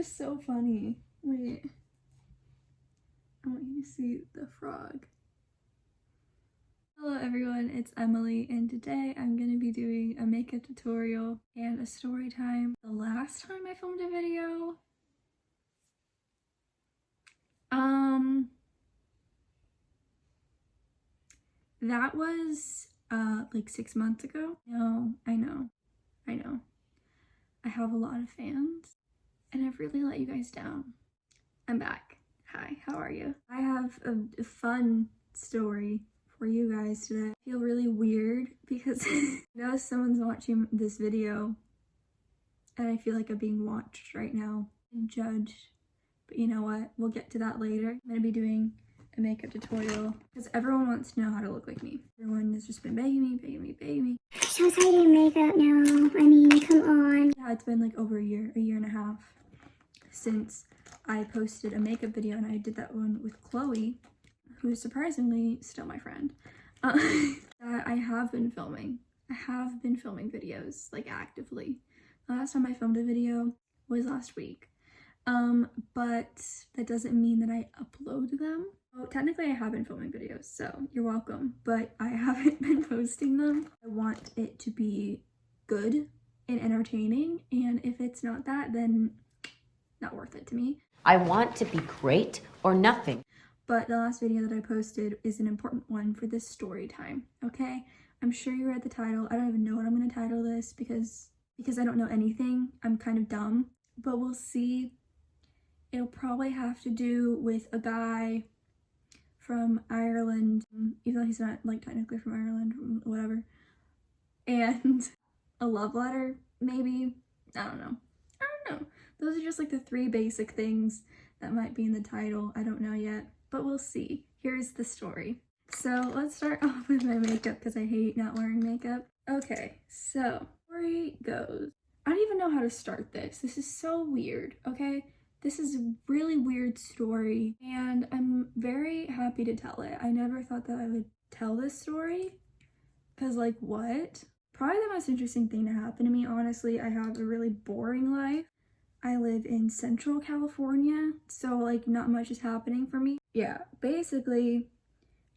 just so funny. Wait. I want you to see the frog. Hello everyone, it's Emily, and today I'm going to be doing a makeup tutorial and a story time. The last time I filmed a video, that was like 6 months ago. No, I know. I have a lot of fans and I've really let you guys down. I'm back. Hi, how are you? I have a fun story for you guys today. I feel really weird because I know someone's watching this video and I feel like I'm being watched right now and judged. But you know what? We'll get to that later. I'm gonna be doing a makeup tutorial because everyone wants to know how to look like me. Everyone has just been begging me. So excited in makeup now. I mean, come on. Yeah, it's been like over a year and a half since I posted a makeup video, and I did that one with Chloe, who is surprisingly still my friend. That I have been filming. I have been filming videos, like actively. The last time I filmed a video was last week. But that doesn't mean that I upload them. Well, technically I have been filming videos, so you're welcome, but I haven't been posting them. I want it to be good and entertaining, and if it's not that, then not worth it to me. I want to be great or nothing. But the last video that I posted is an important one for this story time, okay? I'm sure you read the title. I don't even know what I'm gonna title this because I don't know anything. I'm kind of dumb, but we'll see. It'll probably have to do with a guy from Ireland, even though he's not like technically from Ireland, whatever. And a love letter, maybe. I don't know. Those are just like the 3 basic things that might be in the title. I don't know yet, but we'll see. Here's the story. So let's start off with my makeup because I hate not wearing makeup. Okay, so story goes. I don't even know how to start this. This is so weird, okay? This is a really weird story and I'm very happy to tell it. I never thought that I would tell this story because like what? Probably the most interesting thing to happen to me, honestly. I have a really boring life. I live in Central California, so like not much is happening for me. Yeah, basically,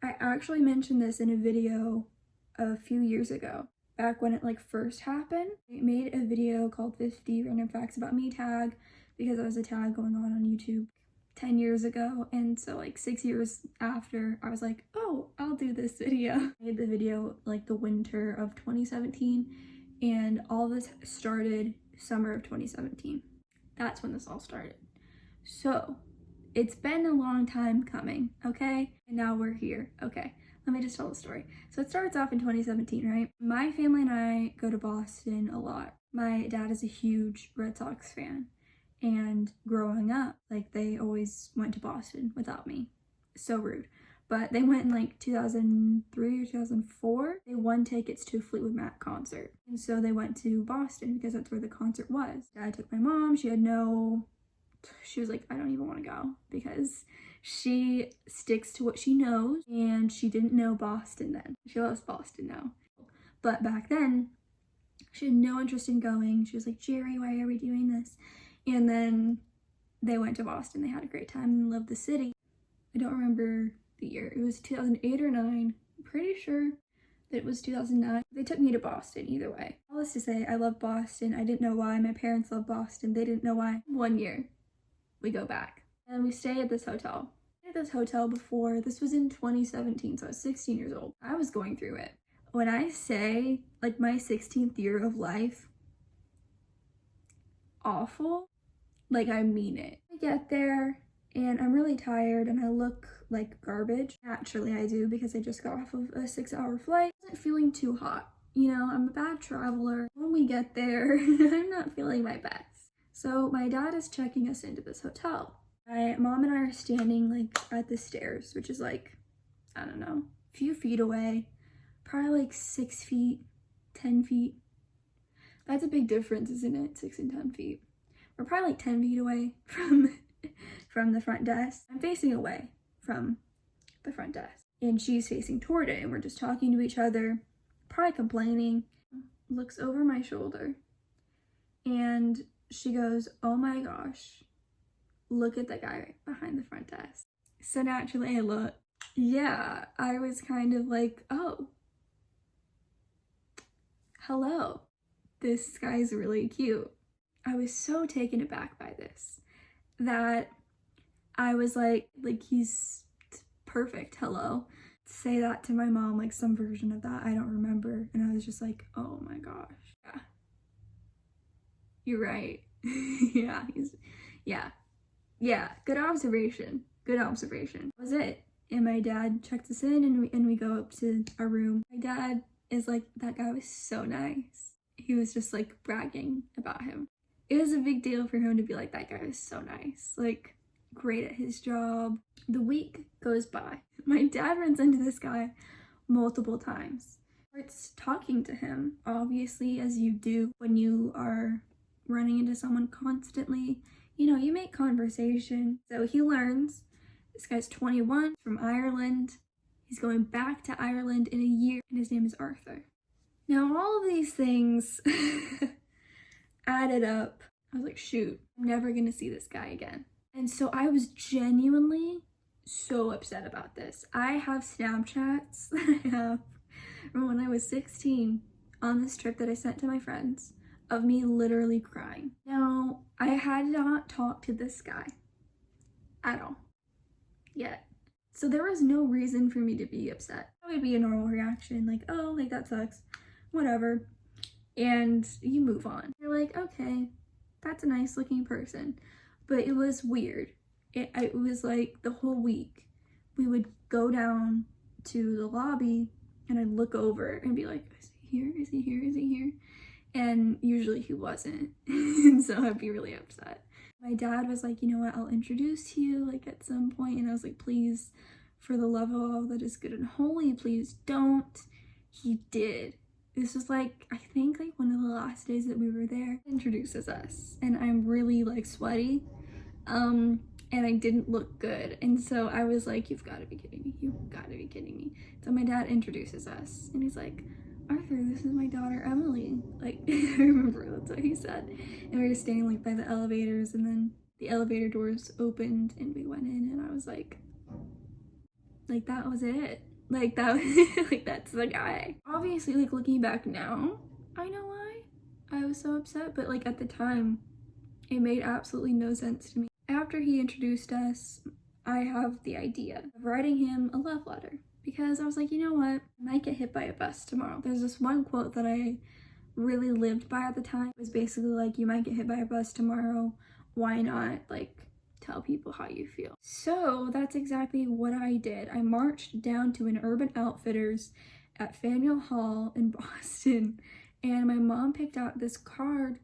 I actually mentioned this in a video a few years ago, back when it like first happened. I made a video called 50 Random Facts About Me tag because there was a tag going on YouTube 10 years ago, and so like 6 years after, I was like, oh, I'll do this video. I made the video like the winter of 2017, and all this started summer of 2017. That's when this all started. So it's been a long time coming, okay? And now we're here. Okay, let me just tell the story. So it starts off in 2017, right? My family and I go to Boston a lot. My dad is a huge Red Sox fan. And growing up, like they always went to Boston without me. So rude. But they went in like 2003 or 2004. They won tickets to a Fleetwood Mac concert. And so they went to Boston because that's where the concert was. Dad took my mom. She was like, I don't even want to go because she sticks to what she knows and she didn't know Boston then. She loves Boston now. But back then, she had no interest in going. She was like, Jerry, why are we doing this? And then they went to Boston. They had a great time and loved the city. I don't remember the year. It was 2008 or 9. I'm pretty sure that it was 2009. They took me to Boston either way. All this to say, I love Boston. I didn't know why. My parents love Boston. They didn't know why. 1 year, we go back. And we stay at this hotel. At this hotel before, this was in 2017, so I was 16 years old. I was going through it. When I say, like, my 16th year of life, awful, like I mean it. I get there and I'm really tired and I look like garbage. Naturally I do because I just got off of a 6-hour flight. I wasn't feeling too hot. You know, I'm a bad traveler. When we get there, I'm not feeling my best. So my dad is checking us into this hotel. My mom and I are standing like at the stairs, which is like, I don't know, a few feet away. Probably like 6 feet, 10 feet. That's a big difference, isn't it? 6 and 10 feet. We're probably like 10 feet away from the front desk. I'm facing away from the front desk and she's facing toward it and we're just talking to each other, probably complaining. Looks over my shoulder and she goes, oh my gosh, look at the guy behind the front desk. So naturally I look. Yeah, I was kind of like, oh, hello. This guy's really cute. I was so taken aback by this that I was like he's perfect, hello. Say that to my mom, like some version of that, I don't remember. And I was just like, oh my gosh, yeah. You're right. Yeah, good observation. Good observation. That was it. And my dad checked us in and we go up to our room. My dad is like, that guy was so nice. He was just like bragging about him. It was a big deal for him to be like, that guy was so nice. Like, great at his job. The week goes by. My dad runs into this guy multiple times. Starts talking to him, obviously, as you do when you are running into someone constantly. You know, you make conversation. So he learns this guy's 21, from Ireland. He's going back to Ireland in a year, and his name is Arthur. Now, all of these things added up. I was like, shoot, I'm never gonna see this guy again. And so I was genuinely so upset about this. I have Snapchats that I have from when I was 16 on this trip that I sent to my friends of me literally crying. Now, I had not talked to this guy at all yet. So there was no reason for me to be upset. That would be a normal reaction, like, oh, like that sucks, whatever. And you move on. You're like, okay, that's a nice looking person. But it was weird. It was like the whole week we would go down to the lobby and I'd look over and be like, is he here? Is he here? Is he here? And usually he wasn't. And so I'd be really upset. My dad was like, you know what, I'll introduce you like at some point. And I was like, please, for the love of all that is good and holy, please don't. He did. This was like, I think like one of the last days that we were there. He introduces us and I'm really like sweaty. And I didn't look good. And so I was like, you've got to be kidding me. You've got to be kidding me. So my dad introduces us and he's like, Arthur, this is my daughter, Emily. Like, I remember that's what he said. And we were standing like by the elevators and then the elevator doors opened and we went in and I was like that was it. Like that was, like that's the guy. Obviously, like looking back now, I know why I was so upset, but like at the time, it made absolutely no sense to me. After he introduced us, I have the idea of writing him a love letter because I was like, you know what? I might get hit by a bus tomorrow. There's this one quote that I really lived by at the time. It was basically like, you might get hit by a bus tomorrow. Why not like tell people how you feel? So that's exactly what I did. I marched down to an Urban Outfitters at Faneuil Hall in Boston and my mom picked out this card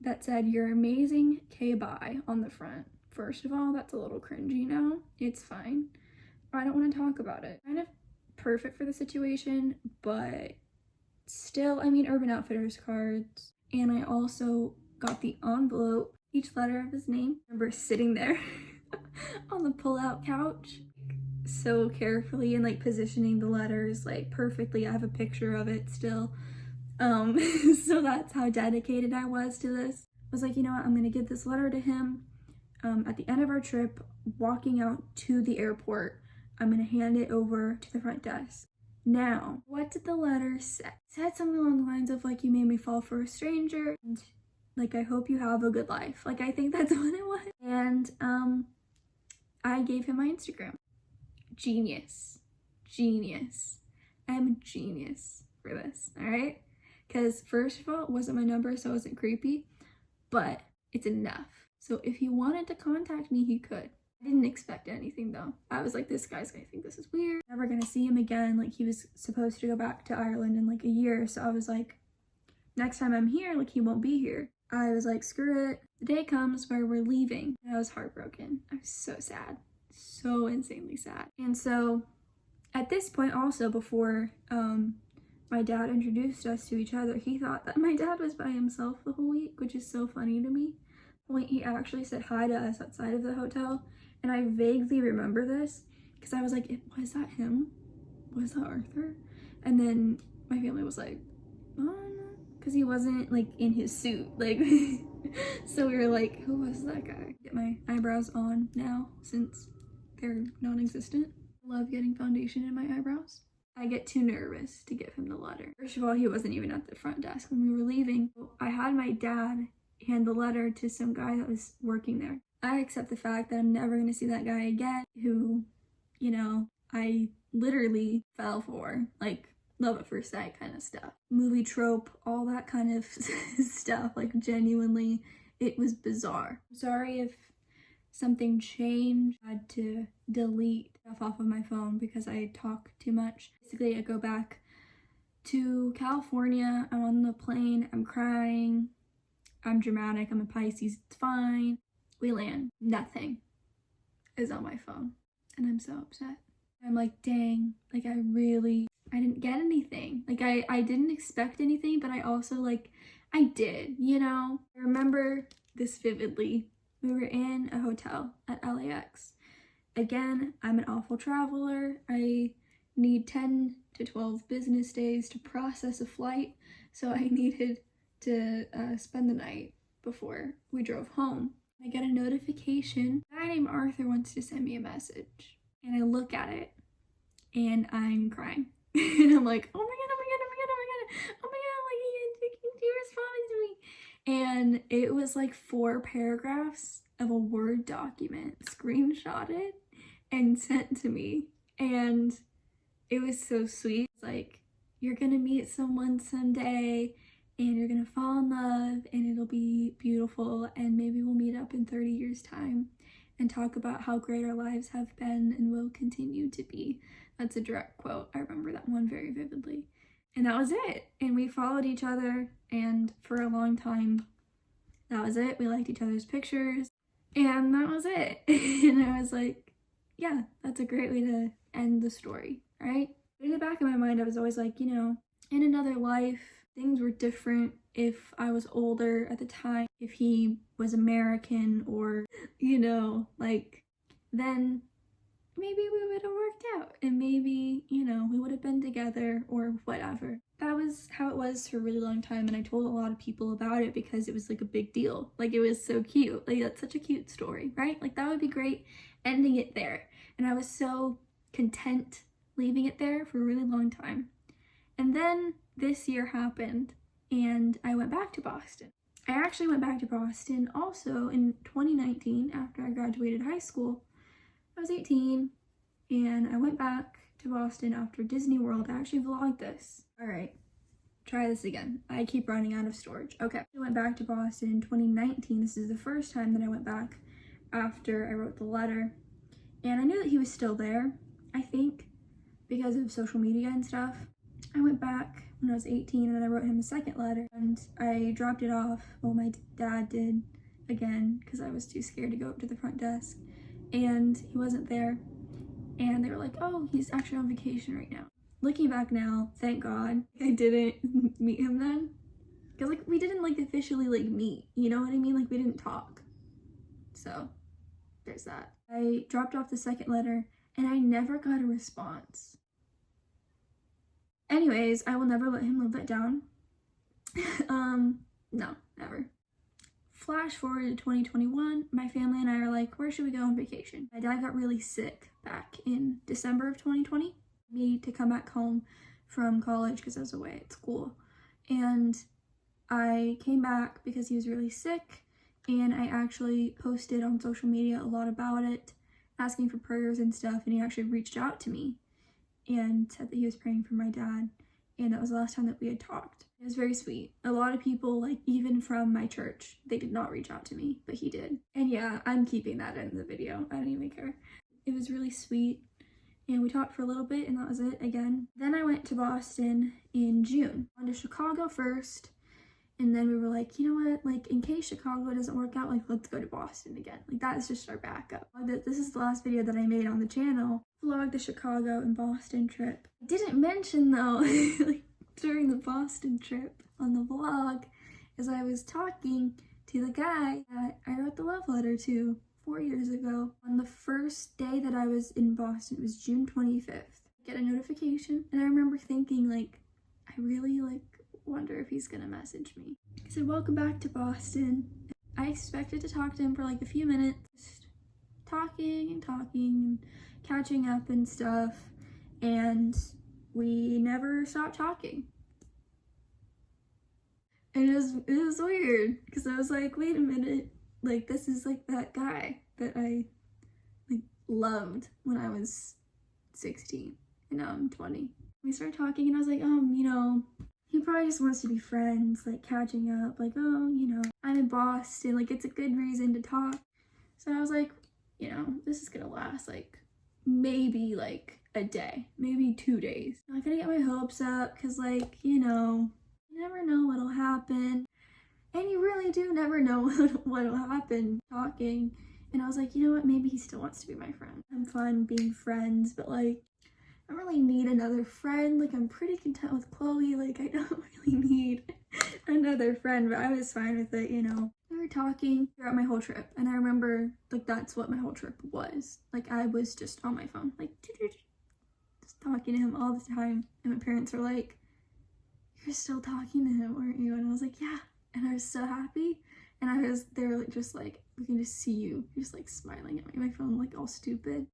that said, "You're amazing, K-bye" on the front. First of all, that's a little cringy now. It's fine. I don't want to talk about it. Kind of perfect for the situation, but still, I mean, Urban Outfitters cards. And I also got the envelope, each letter of his name. I remember sitting there on the pull-out couch so carefully and like positioning the letters like perfectly. I have a picture of it still. So that's how dedicated I was to this. I was like, you know what, I'm gonna give this letter to him. At the end of our trip, walking out to the airport, I'm gonna hand it over to the front desk. Now, what did the letter say? It said something along the lines of like, you made me fall for a stranger, and like, I hope you have a good life. Like, I think that's what it was. And I gave him my Instagram. Genius. I'm a genius for this, all right? Because first of all, it wasn't my number, so it wasn't creepy, but it's enough. So if he wanted to contact me, he could. I didn't expect anything though. I was like, this guy's gonna think this is weird. Never gonna see him again. Like, he was supposed to go back to Ireland in like a year. So I was like, next time I'm here, like, he won't be here. I was like, screw it. The day comes where we're leaving. And I was heartbroken. I was so sad. So insanely sad. And so at this point also, before my dad introduced us to each other, he thought that my dad was by himself the whole week, which is so funny to me. Point, he actually said hi to us outside of the hotel, and I vaguely remember this because I was like, was that him? Was that Arthur? And then my family was like, oh no, because he wasn't like in his suit, like So we were like, who was that guy? Get my eyebrows on now since they're non-existent. I love getting foundation in my eyebrows. I get too nervous to give him the letter. First of all, he wasn't even at the front desk when we were leaving. I had my dad hand the letter to some guy that was working there. I accept the fact that I'm never going to see that guy again, who, you know, I literally fell for, like, love at first sight kind of stuff. Movie trope, all that kind of stuff, like, genuinely, it was bizarre. Sorry if something changed. I had to delete stuff off of my phone because I talk too much. Basically, I go back to California, I'm on the plane, I'm crying, I'm dramatic, I'm a Pisces, it's fine. We land, nothing is on my phone, and I'm so upset. I'm like, dang, like I didn't get anything. Like I didn't expect anything, but I also like, I did, you know? I remember this vividly. We were in a hotel at LAX. Again, I'm an awful traveler. I need 10 to 12 business days to process a flight, so I needed to spend the night before we drove home. I get a notification. A guy named Arthur wants to send me a message, and I look at it, and I'm crying. And I'm like, oh my god, oh my god, oh my god, oh my god, oh my god, like he responded to me. And it was like 4 paragraphs of a Word document screenshotted and sent to me. And it was so sweet. It's like, you're gonna meet someone someday and you're gonna fall in love and it'll be beautiful, and maybe we'll meet up in 30 years time and talk about how great our lives have been and will continue to be. That's a direct quote. I remember that one very vividly. And that was it. And we followed each other, and for a long time, that was it. We liked each other's pictures, and that was it. And I was like, yeah, that's a great way to end the story, right? But in the back of my mind, I was always like, you know, in another life, things were different if I was older at the time, if he was American, or, you know, like, then maybe we would have worked out, and maybe, you know, we would have been together or whatever. That was how it was for a really long time, and I told a lot of people about it because it was like a big deal. Like, it was so cute. Like, that's such a cute story, right? Like, that would be great ending it there. And I was so content leaving it there for a really long time. And then this year happened, and I went back to Boston. I actually went back to Boston also in 2019 after I graduated high school. I was 18, and I went back to Boston after Disney World. I actually vlogged this. All right, try this again. I keep running out of storage. Okay, I went back to Boston in 2019. This is the first time that I went back after I wrote the letter. And I knew that he was still there, I think, because of social media and stuff. I went back when I was 18, and then I wrote him a second letter, and I dropped it off. Well, my dad did, again, because I was too scared to go up to the front desk. And he wasn't there, and they were like, oh, he's actually on vacation right now. Looking back now, thank God I didn't meet him then, because like we didn't like officially like meet, you know what I mean? Like, we didn't talk. So there's that. I dropped off the second letter, and I never got a response. Anyways, I will never let him live that down. No, never. Flash forward to 2021, my family and I are like, where should we go on vacation? My dad got really sick back in December of 2020. Me to come back home from college because I was away at school. And I came back because he was really sick, and I actually posted on social media a lot about it, asking for prayers and stuff, and he actually reached out to me and said that he was praying for my dad, and that was the last time that we had talked. It was very sweet. A lot of people, like even from my church, they did not reach out to me, but he did. And yeah, I'm keeping that in the video. I don't even care. It was really sweet, and we talked for a little bit, and that was it again. Then I went to Boston in June. I went to Chicago first, and then we were like, you know what, like in case Chicago doesn't work out, like let's go to Boston again. Like that's just our backup. This is the last video that I made on the channel. Vlog the Chicago and Boston trip. I didn't mention though, like during the Boston trip on the vlog, as I was talking to the guy that I wrote the love letter to 4 years ago. On the first day that I was in Boston, it was June 25th. I get a notification, and I remember thinking like, I really like wonder if he's gonna message me. He said, welcome back to Boston. I expected to talk to him for like a few minutes, just talking and catching up and stuff, and we never stopped talking. And it was weird because I was like, wait a minute, like this is like that guy that I like loved when I was 16 and now I'm 20. We started talking and I was like, he probably just wants to be friends, like catching up, like, I'm in Boston, like it's a good reason to talk. So I was like, this is gonna last like maybe like a day, maybe 2 days. I'm not gonna get my hopes up because like, you never know what'll happen. And you really do never know what'll happen talking. And I was like, you know what, maybe he still wants to be my friend. I'm fun being friends, but like, I don't really need another friend. Like, I'm pretty content with Chloe. Like, I don't really need another friend, but I was fine with it, We were talking throughout my whole trip, and I remember, like, that's what my whole trip was. Like, I was just on my phone, like, just talking to him all the time. And my parents were like, you're still talking to him, aren't you? And I was like, yeah. And I was so happy. And they were like, just like, we can just see you. You're just like smiling at me, my phone, like all stupid.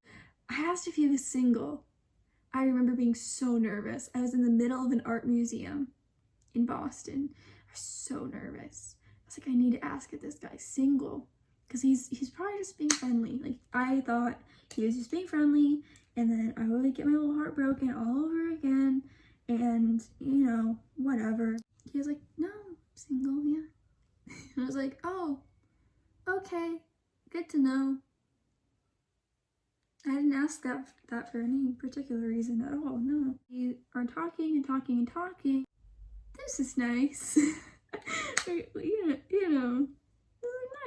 I asked if he was single. I remember being so nervous. I was in the middle of an art museum in Boston. I was so nervous. I was like, I need to ask if this guy's single. Because he's probably just being friendly. Like, I thought he was just being friendly. And then I would get my little heart broken all over again. And, whatever. He was like, no, I'm single, yeah. And I was like, oh, okay. Good to know. I didn't ask that for any particular reason at all, no. We are talking and talking and talking. This is nice. These are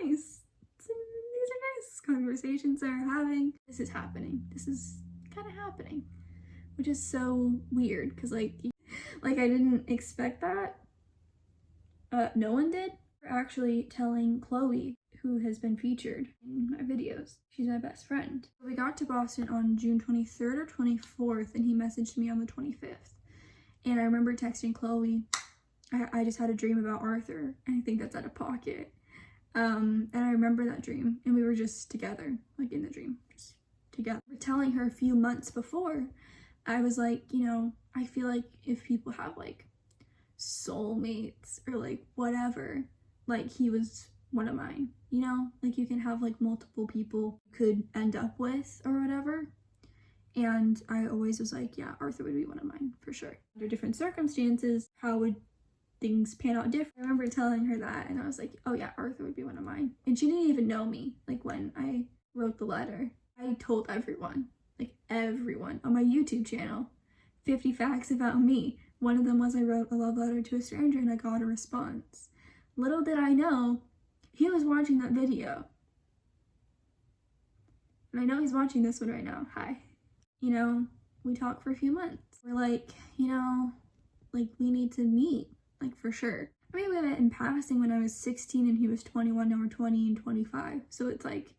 nice. These are nice conversations that are having. This is happening. This is kind of happening. Which is so weird, because like I didn't expect that. No one did. We're actually telling Chloe, who has been featured in my videos. She's my best friend. We got to Boston on June 23rd or 24th, and he messaged me on the 25th. And I remember texting Chloe, I just had a dream about Arthur, and I think that's out of pocket. And I remember that dream, and we were just together, like in the dream, just together. We're telling her a few months before, I was like, I feel like if people have like soulmates or like whatever, like he was one of mine, like you can have like multiple people you could end up with or whatever. And I always was like, yeah, Arthur would be one of mine for sure. Under different circumstances, how would things pan out different? I remember telling her that, and I was like, oh yeah, Arthur would be one of mine. And she didn't even know me. Like, when I wrote the letter, I told everyone, like everyone on my YouTube channel, 50 facts about me. One of them was I wrote a love letter to a stranger and I got a response. Little did I know, he was watching that video. And I know he's watching this one right now. Hi. We talked for a few months. We're like, like we need to meet, like for sure. I mean, we met in passing when I was 16 and he was 21, now we're 20 and 25. So it's like,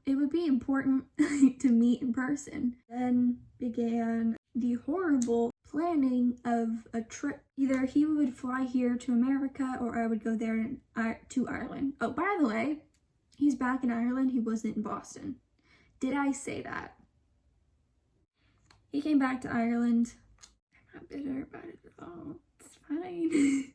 it would be important to meet in person. Then began the horrible planning of a trip. Either he would fly here to America or I would go there to Ireland. Oh, by the way, he's back in Ireland. He wasn't in Boston. Did I say that? He came back to Ireland. I'm not bitter about it at all. It's fine.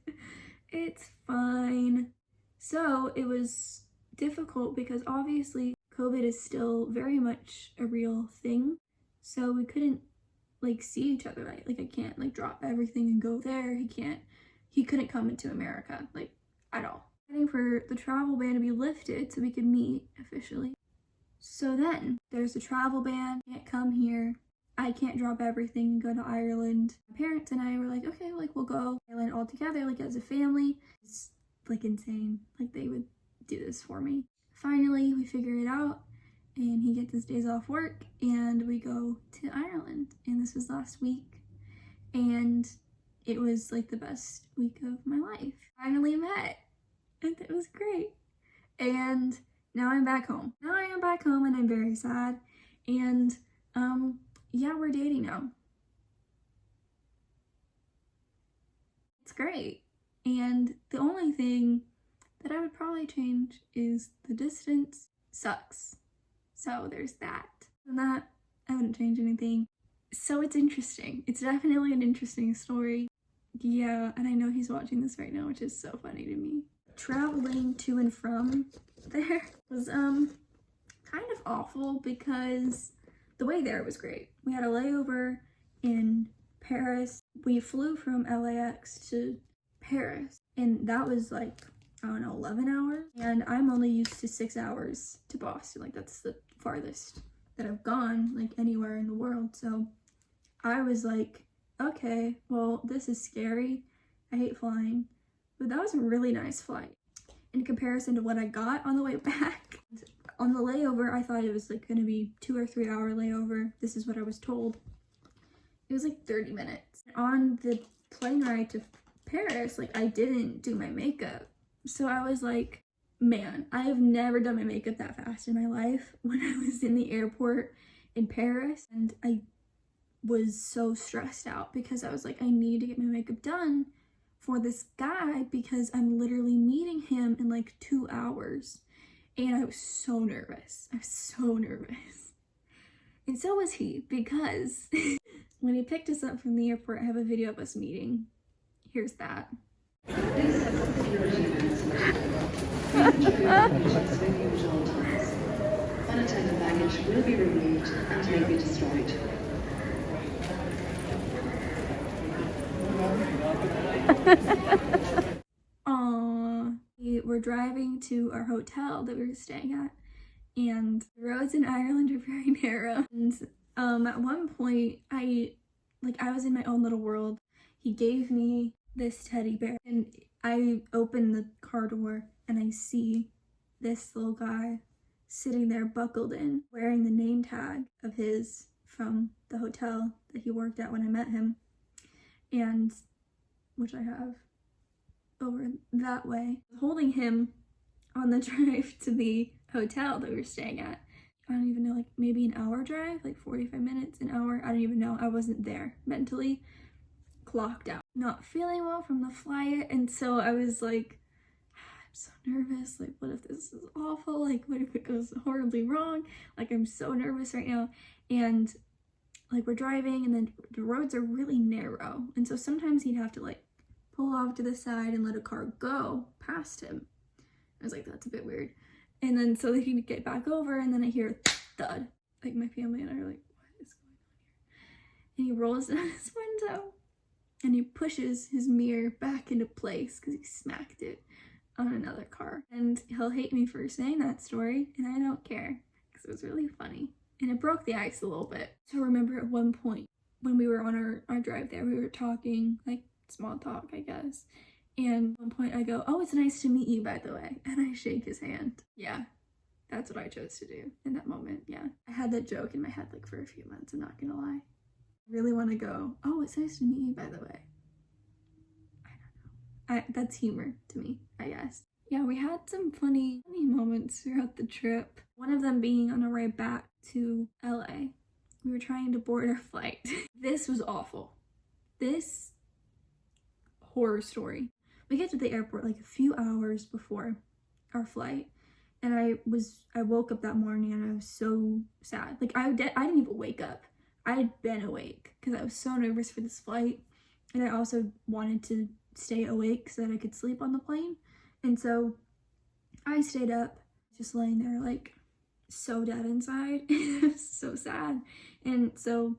It's fine. So it was difficult because obviously COVID is still very much a real thing. So we couldn't like see each other, right? Like I can't like drop everything and go there. He couldn't come into America like at all. Waiting for the travel ban to be lifted so we could meet officially. So then there's the travel ban, can't come here. I can't drop everything and go to Ireland. My parents and I were like, okay, like we'll go to Ireland all together, like as a family. It's like insane. Like they would do this for me. Finally, we figure it out and he gets his days off work and we go to Ireland. And this was last week and it was like the best week of my life. Finally met and it was great. And now I'm back home. Now I am back home and I'm very sad. And yeah, we're dating now. It's great. And the only thing that I would probably change is the distance sucks. So there's that. And that, I wouldn't change anything. So it's interesting. It's definitely an interesting story. Yeah, and I know he's watching this right now, which is so funny to me. Traveling to and from there was kind of awful because the way there was great. We had a layover in Paris. We flew from LAX to Paris, and that was like, I don't know, 11 hours. And I'm only used to 6 hours to Boston. Like, that's the farthest that I've gone, like, anywhere in the world. So I was like, okay, well, this is scary. I hate flying. But that was a really nice flight in comparison to what I got on the way back. On the layover, I thought it was like gonna be 2 or 3 hour layover. This is what I was told. It was like 30 minutes. On the plane ride to Paris, like, I didn't do my makeup. So I was like, man, I have never done my makeup that fast in my life. When I was in the airport in Paris, and I was so stressed out because I was like, I need to get my makeup done for this guy because I'm literally meeting him in like 2 hours. And I was so nervous. I was so nervous. And so was he, because when he picked us up from the airport, I have a video of us meeting. Here's that. Unattended baggage will be removed and may be destroyed. We were driving to our hotel that we were staying at, and the roads in Ireland are very narrow. And at one point, I was in my own little world. He gave me this teddy bear, and I open the car door and I see this little guy sitting there buckled in, wearing the name tag of his from the hotel that he worked at when I met him, and which I have over that way, holding him on the drive to the hotel that we were staying at. I don't even know, like maybe an hour drive, like 45 minutes, an hour, I don't even know. I wasn't there mentally, clocked out, not feeling well from the flight. And so I was like, I'm so nervous, like what if this is awful, like what if it goes horribly wrong, like I'm so nervous right now. And like we're driving, and then the roads are really narrow, and so sometimes he'd have to like pull off to the side and let a car go past him. I was like, that's a bit weird. And then so that he'd get back over, and then I hear a thud. Like my family and I are like, what is going on here? And he rolls down his window and he pushes his mirror back into place because he smacked it on another car. And he'll hate me for saying that story, and I don't care because it was really funny. And it broke the ice a little bit. So I remember at one point when we were on our drive there, we were talking, like small talk, I guess. And at one point I go, oh, it's nice to meet you, by the way. And I shake his hand. Yeah, that's what I chose to do in that moment. Yeah. I had that joke in my head like for a few months, I'm not gonna lie. I really want to go, oh, it's nice to meet you, by the way. I don't know. That's humor to me, I guess. Yeah, we had some funny moments throughout the trip. One of them being on our way back to LA. We were trying to board our flight. This was awful. This horror story. We get to the airport like a few hours before our flight, and I woke up that morning and I was so sad. Like I didn't even wake up. I had been awake because I was so nervous for this flight, and I also wanted to stay awake so that I could sleep on the plane. And so I stayed up, just laying there like so dead inside. It was so sad. And so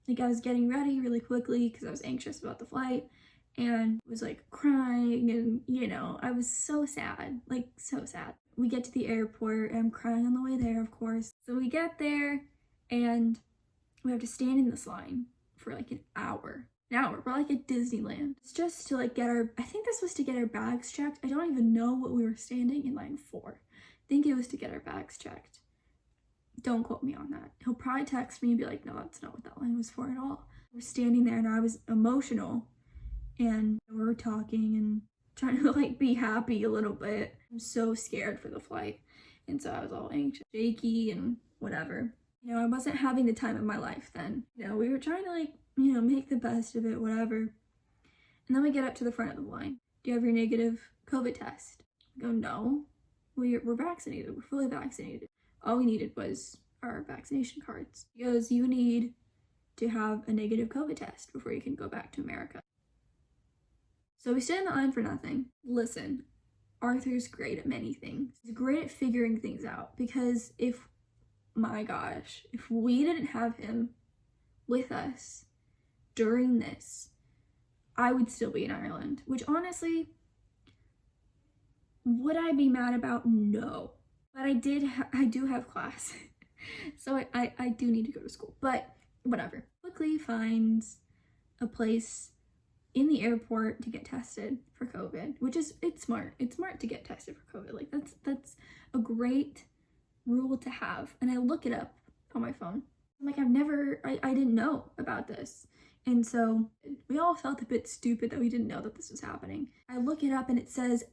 like I was getting ready really quickly because I was anxious about the flight, and was like crying, and you know, I was so sad, like so sad. We get to the airport and I'm crying on the way there, of course. So we get there and we have to stand in this line for like an hour. We're like at Disneyland. It's just to like get I think this was to get our bags checked. I don't even know what we were standing in line for. I think it was to get our bags checked. Don't quote me on that. He'll probably text me and be like, no, that's not what that line was for at all. We're standing there and I was emotional, and we were talking and trying to like be happy a little bit. I'm so scared for the flight, and so I was all anxious, shaky, and whatever. You know, I wasn't having the time of my life then. You know, we were trying to like, you know, make the best of it, whatever. And then we get up to the front of the line. Do you have your negative COVID test? I go, no, we're vaccinated. We're fully vaccinated. All we needed was our vaccination cards. He goes, you need to have a negative COVID test before you can go back to America. So we stood in the line for nothing. Listen, Arthur's great at many things. He's great at figuring things out, because my gosh, if we didn't have him with us during this, I would still be in Ireland, which honestly, would I be mad about? No. But I do have class. So I do need to go to school, but whatever. Quickly finds a place in the airport to get tested for COVID, which is, it's smart. It's smart to get tested for COVID. Like that's a great rule to have. And I look it up on my phone. I'm like, I didn't know about this. And so we all felt a bit stupid that we didn't know that this was happening. I look it up and it says,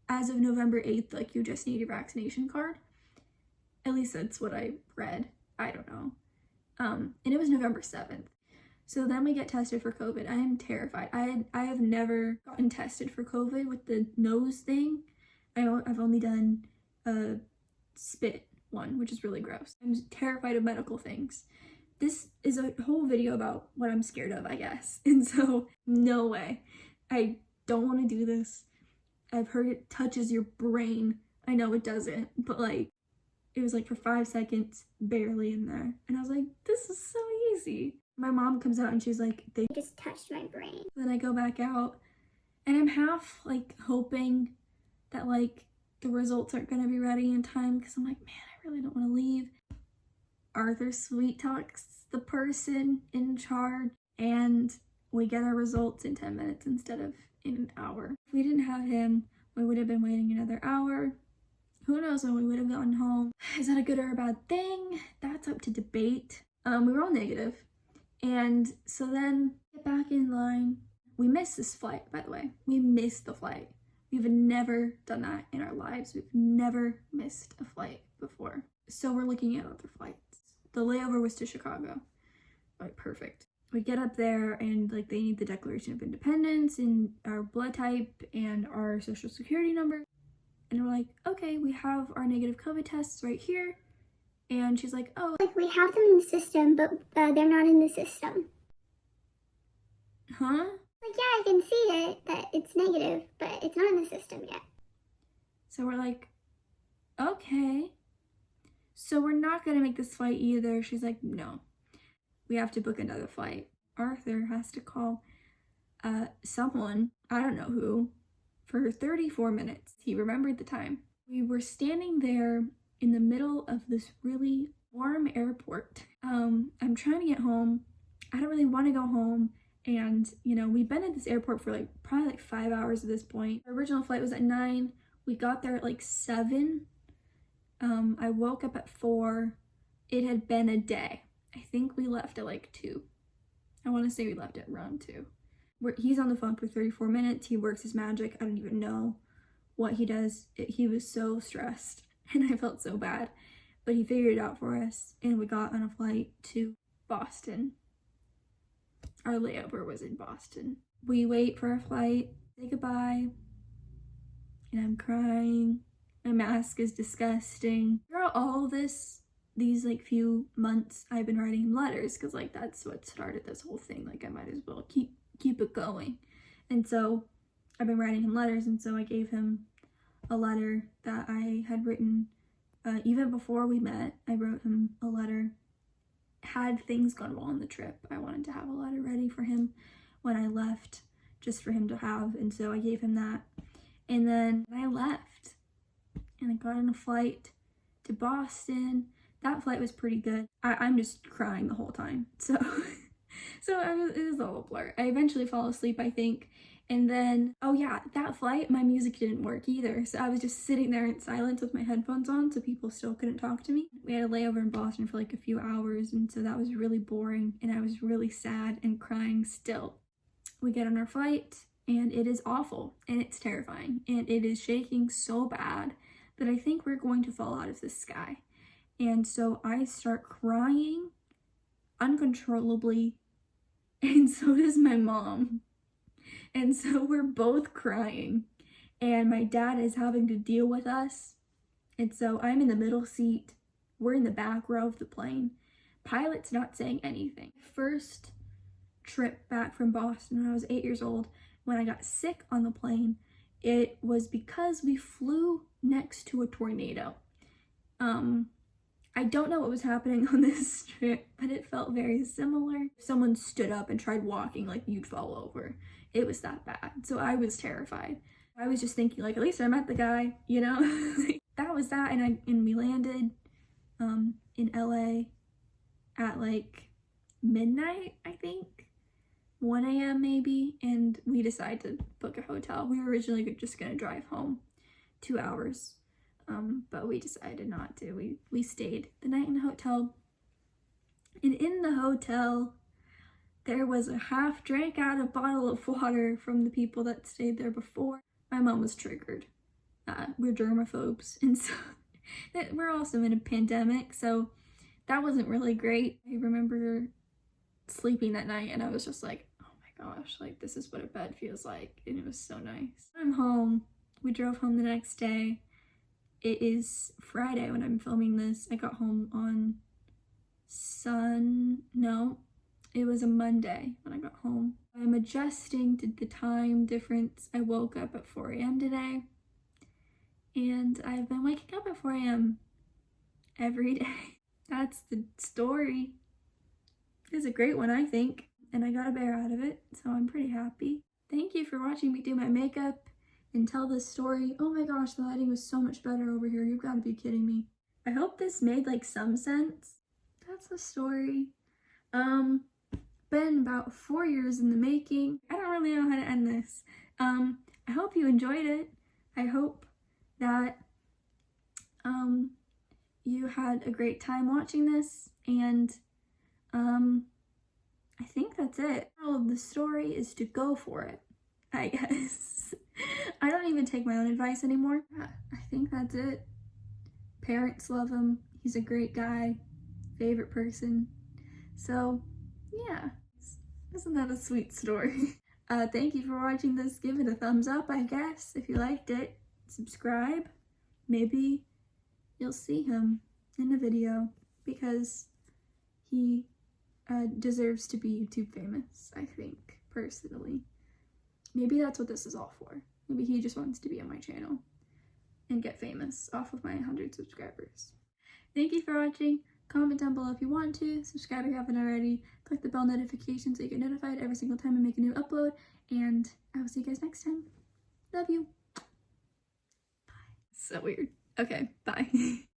as of November 8th, like, you just need your vaccination card. At least that's what I read. I don't know. And it was November 7th. So then we get tested for COVID. I am terrified. I have never gotten tested for COVID with the nose thing. I've only done a spit one, which is really gross. I'm terrified of medical things. This is a whole video about what I'm scared of, I guess. And so, no way. I don't want to do this. I've heard it touches your brain. I know it doesn't, but like, it was like for 5 seconds, barely in there. And I was like, this is so easy. My mom comes out and she's like, they just touched my brain. Then I go back out and I'm half like hoping that like the results aren't gonna be ready in time, because I'm like, man, I really don't want to leave. Arthur sweet talks the person in charge and we get our results in 10 minutes instead of in an hour. If we didn't have him, we would have been waiting another hour. Who knows when we would have gotten home. Is that a good or a bad thing? That's up to debate. We were all negative. And so then get back in line. We missed this flight, by the way. We missed the flight. We've never done that in our lives. We've never missed a flight before. So we're looking at other flights. The layover was to Chicago. Like, perfect. We get up there and like they need the Declaration of Independence and our blood type and our social security number. And we're like, okay, we have our negative COVID tests right here. And she's like, oh. Like, we have them in the system, but they're not in the system. Huh? Like, yeah, I can see it, that it's negative, but it's not in the system yet. So we're like, okay. So we're not gonna make this flight either. She's like, no. We have to book another flight. Arthur has to call someone, I don't know who, for 34 minutes. He remembered the time. We were standing there in the middle of this really warm airport. I'm trying to get home. I don't really want to go home. And, you know, we've been at this airport for like probably like 5 hours at this point. Our original flight was at 9. We got there at like 7. I woke up at 4. It had been a day. I think we left at like 2. I want to say we left at around 2. He's on the phone for 34 minutes. He works his magic. I don't even know what he does. He was so stressed and I felt so bad. But he figured it out for us and we got on a flight to Boston. Our layover was in Boston. We wait for our flight, say goodbye, and I'm crying. My mask is disgusting. Throughout all this, these like few months, I've been writing him letters because like that's what started this whole thing. Like I might as well keep it going. And so I've been writing him letters, and so I gave him a letter that I had written even before we met. I wrote him a letter. Had things gone well on the trip, I wanted to have a letter ready for him when I left, just for him to have, and so I gave him that. And then I left and I got on a flight to Boston. That flight was pretty good. I'm just crying the whole time, so it was all a blur. I eventually fall asleep, I think. And then, oh yeah, that flight, my music didn't work either. So I was just sitting there in silence with my headphones on, so people still couldn't talk to me. We had a layover in Boston for like a few hours, and so that was really boring, and I was really sad and crying still. We get on our flight, and it is awful, and it's terrifying, and it is shaking so bad that I think we're going to fall out of the sky. And so I start crying uncontrollably, and so does my mom. And so we're both crying, and my dad is having to deal with us. And so I'm in the middle seat. We're in the back row of the plane. Pilot's not saying anything. First trip back from Boston when I was 8 years old, when I got sick on the plane, it was because we flew next to a tornado. I don't know what was happening on this trip, but it felt very similar. If someone stood up and tried walking, like, you'd fall over. It was that bad. So I was terrified. I was just thinking, like, at least I met the guy, you know? That was that, and we landed in LA at like midnight, I think, 1 a.m. maybe, and we decided to book a hotel. We were originally just gonna drive home 2 hours, but we decided not to. We stayed the night in the hotel, and in the hotel there was a half drank out of bottle of water from the people that stayed there before. My mom was triggered. We're germaphobes, and so we're also in a pandemic, so that wasn't really great. I remember sleeping that night and I was just like, oh my gosh, like, this is what a bed feels like, and it was so nice. I'm home. We drove home the next day. It is Friday when I'm filming this. I got home on it was a Monday when I got home. I'm adjusting to the time difference. I woke up at 4 a.m. today, and I've been waking up at 4 a.m. every day. That's the story. It's a great one, I think, and I got a bear out of it, so I'm pretty happy. Thank you for watching me do my makeup and tell this story. Oh my gosh, the lighting was so much better over here. You've got to be kidding me. I hope this made like some sense. That's the story. Been about 4 years in the making. I don't really know how to end this. I hope you enjoyed it. I hope that you had a great time watching this, and I think that's it. Oh, the story is to go for it, I guess. I don't even take my own advice anymore. I think that's it. Parents love him. He's a great guy. Favorite person. So, yeah. Isn't that a sweet story? Thank you for watching this. Give it a thumbs up, I guess, if you liked it. Subscribe. Maybe you'll see him in a video, because he deserves to be YouTube famous, I think, personally. Maybe that's what this is all for. Maybe he just wants to be on my channel and get famous off of my 100 subscribers. Thank you for watching. Comment down below if you want to. Subscribe if you haven't already. Click the bell notification so you get notified every single time I make a new upload. And I will see you guys next time. Love you. Bye. So weird. Okay, bye.